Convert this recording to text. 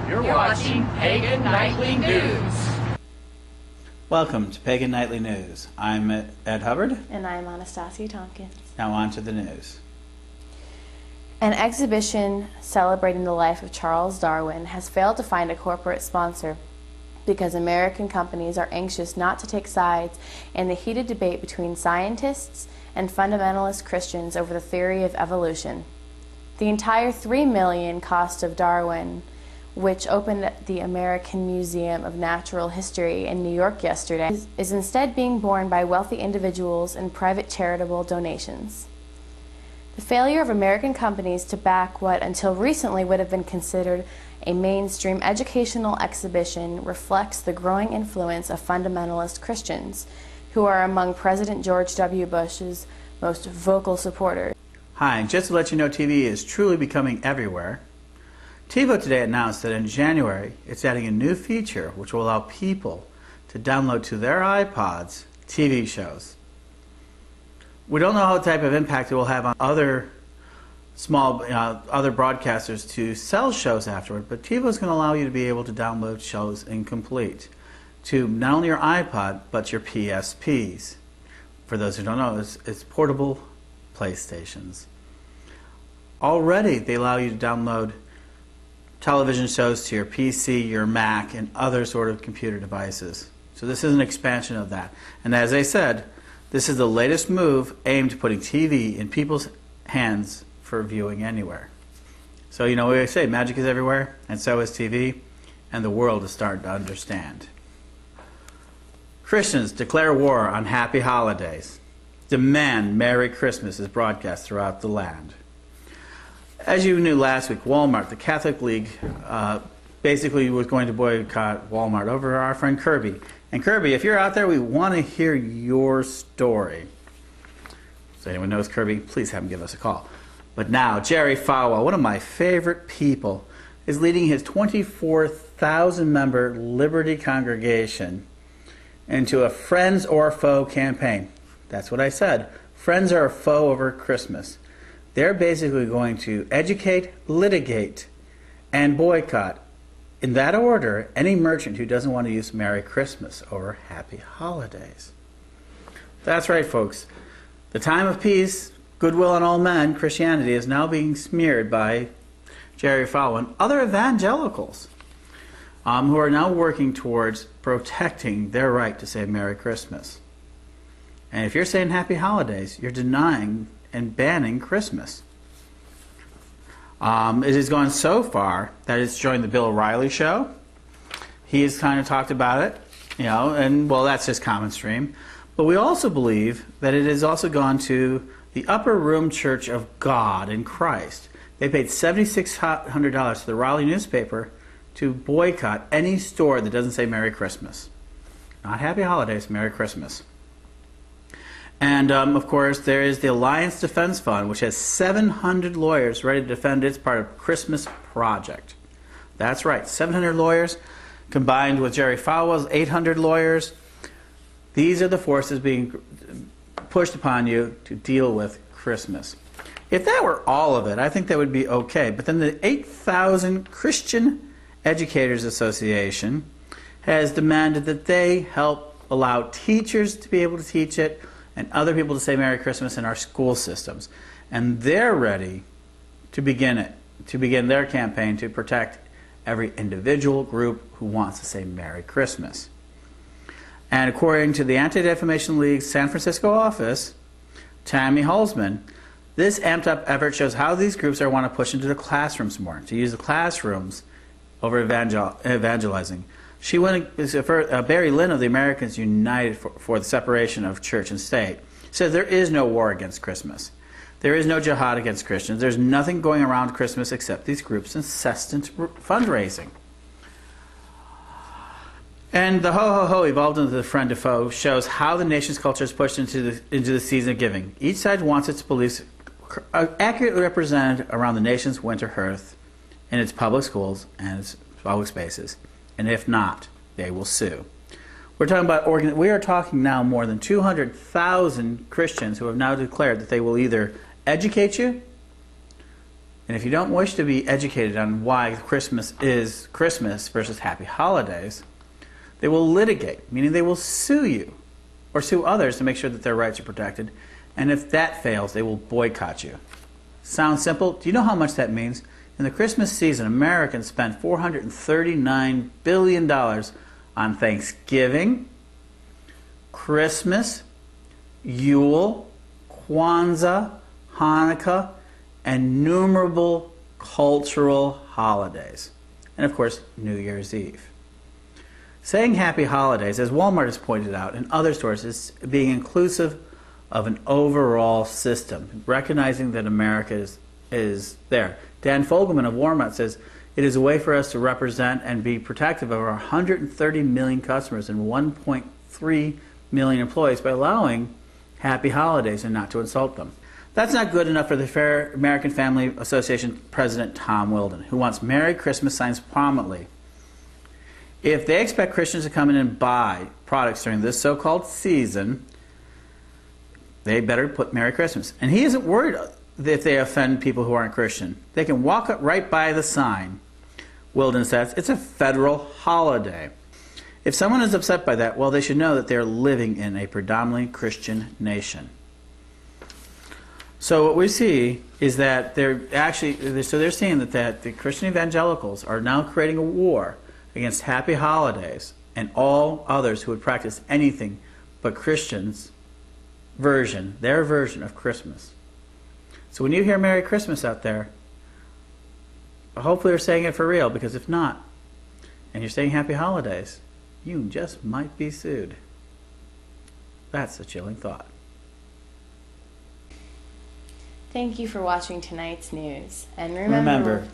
You're watching Pagan Nightly News. Welcome to Pagan Nightly News. I'm Ed Hubbard. And I'm Anastasia Tompkins. Now on to the news. An exhibition celebrating the life of Charles Darwin has failed to find a corporate sponsor because American companies are anxious not to take sides in the heated debate between scientists and fundamentalist Christians over the theory of evolution. The entire $3 million cost of Darwin, which opened at the American Museum of Natural History in New York yesterday, is instead being borne by wealthy individuals and private charitable donations. The failure of American companies to back what until recently would have been considered a mainstream educational exhibition reflects the growing influence of fundamentalist Christians, who are among President George W. Bush's most vocal supporters. Hi, just to let you know, TV is truly becoming everywhere. TiVo today announced that in January, it's adding a new feature which will allow people to download to their iPods TV shows. We don't know what type of impact it will have on other other broadcasters to sell shows afterward, but TiVo is going to allow you to be able to download shows incomplete to not only your iPod, but your PSPs. For those who don't know, it's portable PlayStations. Already, they allow you to download television shows to your PC, your Mac, and other sort of computer devices. So this is an expansion of that. And as I said, this is the latest move aimed at putting TV in people's hands for viewing anywhere. So you know what I say, magic is everywhere, and so is TV, and the world is starting to understand. Christians declare war on happy holidays. Demand Merry Christmas is broadcast throughout the land. As you knew last week, Walmart, the Catholic League, basically was going to boycott Walmart over our friend Kirby. And Kirby, if you're out there, we want to hear your story. So anyone knows Kirby, please have him give us a call. But now, Jerry Falwell, one of my favorite people, is leading his 24,000-member Liberty congregation into a Friends or Foe campaign. That's what I said. Friends are a foe over Christmas. They're basically going to educate, litigate, and boycott, in that order, any merchant who doesn't want to use Merry Christmas over Happy Holidays. That's right, folks. The time of peace, goodwill on all men, Christianity, is now being smeared by Jerry Falwell and other evangelicals who are now working towards protecting their right to say Merry Christmas. And if you're saying Happy Holidays, you're denying and banning Christmas. It has gone so far that it's joined the Bill O'Reilly show. He has kind of talked about it, and well, that's just common stream. But we also believe that it has also gone to the Upper Room Church of God in Christ. They paid $7,600 to the Raleigh newspaper to boycott any store that doesn't say Merry Christmas. Not Happy Holidays, Merry Christmas. And, of course, there is the Alliance Defense Fund, which has 700 lawyers ready to defend its part of Christmas Project. That's right, 700 lawyers combined with Jerry Falwell's 800 lawyers. These are the forces being pushed upon you to deal with Christmas. If that were all of it, I think that would be okay. But then the 8,000 Christian Educators Association has demanded that they help allow teachers to be able to teach it and other people to say Merry Christmas in our school systems. And they're ready to begin their campaign to protect every individual group who wants to say Merry Christmas. And according to the Anti-Defamation League's San Francisco office, Tammy Holzman, this amped up effort shows how these groups want to push into the classrooms more, to use the classrooms over evangelizing. She went, Barry Lynn of the Americans United for the Separation of Church and State says there is no war against Christmas. There is no jihad against Christians. There's nothing going around Christmas except these groups' incessant fundraising. And the ho-ho-ho evolved into the friend to foe shows how the nation's culture is pushed into the season of giving. Each side wants its beliefs accurately represented around the nation's winter hearth in its public schools and its public spaces. And if not, they will sue. We are talking now more than 200,000 Christians who have now declared that they will either educate you And if you don't wish to be educated on why Christmas is Christmas versus Happy Holidays, they will litigate, meaning they will sue you or sue others to make sure that their rights are protected. And if that fails, they will boycott you. Sounds simple? Do you know how much that means? In the Christmas season, Americans spent $439 billion on Thanksgiving, Christmas, Yule, Kwanzaa, Hanukkah, and innumerable cultural holidays. And of course, New Year's Eve. Saying Happy Holidays, as Walmart has pointed out, and other stores, is being inclusive of an overall system, recognizing that America is there. Dan Fogelman of Walmart says, it is a way for us to represent and be protective of our 130 million customers and 1.3 million employees by allowing Happy Holidays and not to insult them. That's not good enough for the Fair American Family Association President Tom Wilden, who wants Merry Christmas signs prominently. If they expect Christians to come in and buy products during this so-called season, they better put Merry Christmas. And he isn't worried if they offend people who aren't Christian. They can walk up right by the sign. Wilden says, it's a federal holiday. If someone is upset by that, well, they should know that they're living in a predominantly Christian nation. So what we see is that they're seeing that the Christian evangelicals are now creating a war against Happy Holidays and all others who would practice anything but Christians' version, their version of Christmas. So when you hear Merry Christmas out there, hopefully you're saying it for real, because if not, and you're saying Happy Holidays, you just might be sued. That's a chilling thought. Thank you for watching tonight's news. And remember,